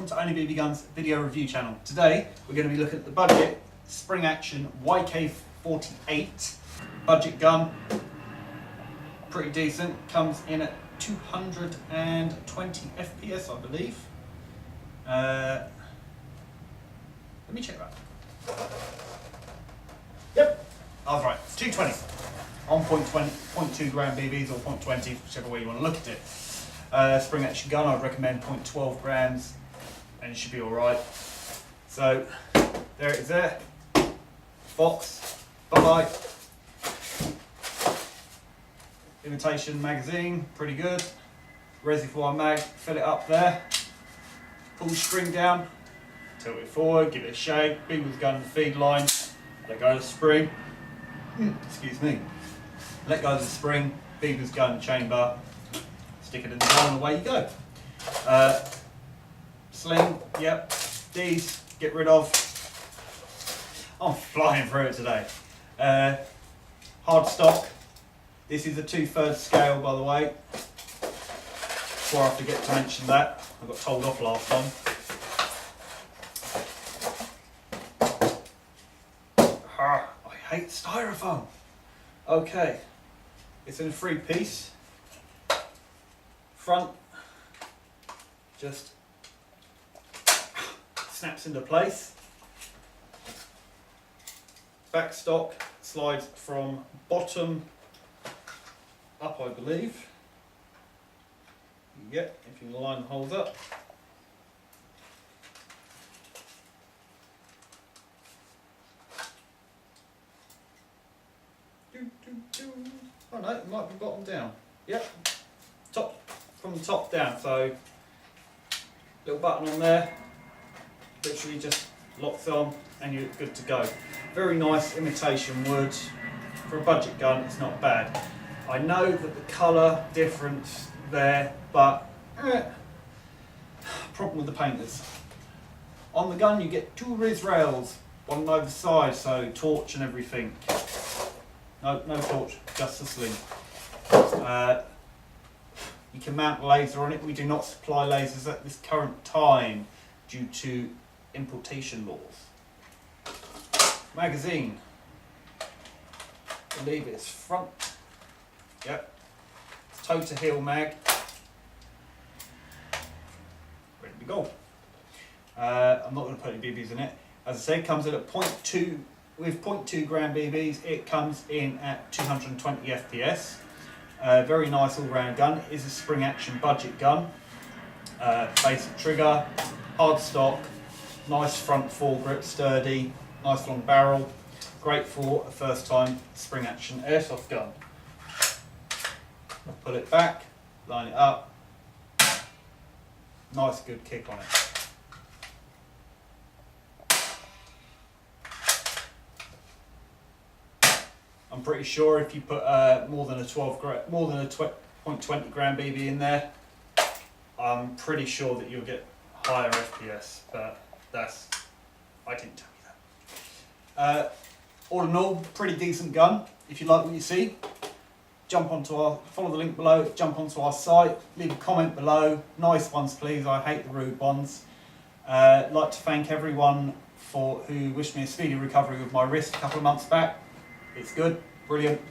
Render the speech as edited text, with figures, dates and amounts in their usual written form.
welcome to onlyBBguns video review channel. Today we're going to be looking at the budget spring action YK48 budget gun. Pretty decent, comes in at 220 FPS I believe. Let me check that. Yep, I was right, it's 220 on 0.2 gram BBs or 0.20, whichever way you want to look at it. Spring action gun, I'd recommend 0.12 grams and it should be alright. So there it is there. Box, bye bye. Imitation magazine, pretty good. Reservoir mag, fill it up there. Pull the string down, tilt it forward, give it a shake, be with the gun in the feed line, let go of the spring. Excuse me. Let go of the spring, be with the gun in the chamber, stick it in the gun and away you go. Sling, yep. These, get rid of. I'm flying through it today. Hard stock. This is a 2/3 scale, by the way. Before I forget to mention that, I got told off last time. I hate styrofoam. Okay, it's in a 3-piece. Front just snaps into place. Back stock slides from bottom up, I believe. Yep, if you can line the holes up. Oh no, it might be bottom down. Yep, top from the top down. So little button on there, literally just locks on, and you're good to go. Very nice imitation wood. For a budget gun, it's not bad. I know that the colour difference there, but problem with the painters. On the gun you get 2 Riz rails, one on either side, so torch and everything. No torch, just the sling. You can mount a laser on it. We do not supply lasers at this current time due to importation laws. Magazine. I believe it's front. Yep. It's toe to heel mag. Ready to go. I'm not going to put any BBs in it. As I said, it comes in at 0.2 with 0.2 gram BBs. It comes in at 220 FPS. Very nice all-round gun. It is a spring action budget gun. Basic trigger, hard stock, nice front foregrip, sturdy, nice long barrel. Great for a first time spring action airsoft gun. Pull it back, line it up. Nice good kick on it. I'm pretty sure if you put more than a 0.20 gram BB in there, I'm pretty sure that you'll get higher FPS, but I didn't tell you that. All in all, pretty decent gun. If you like what you see, follow the link below, jump onto our site, leave a comment below. Nice ones please, I hate the rude ones. I'd like to thank everyone who wished me a speedy recovery with my wrist a couple of months back. It's good, brilliant.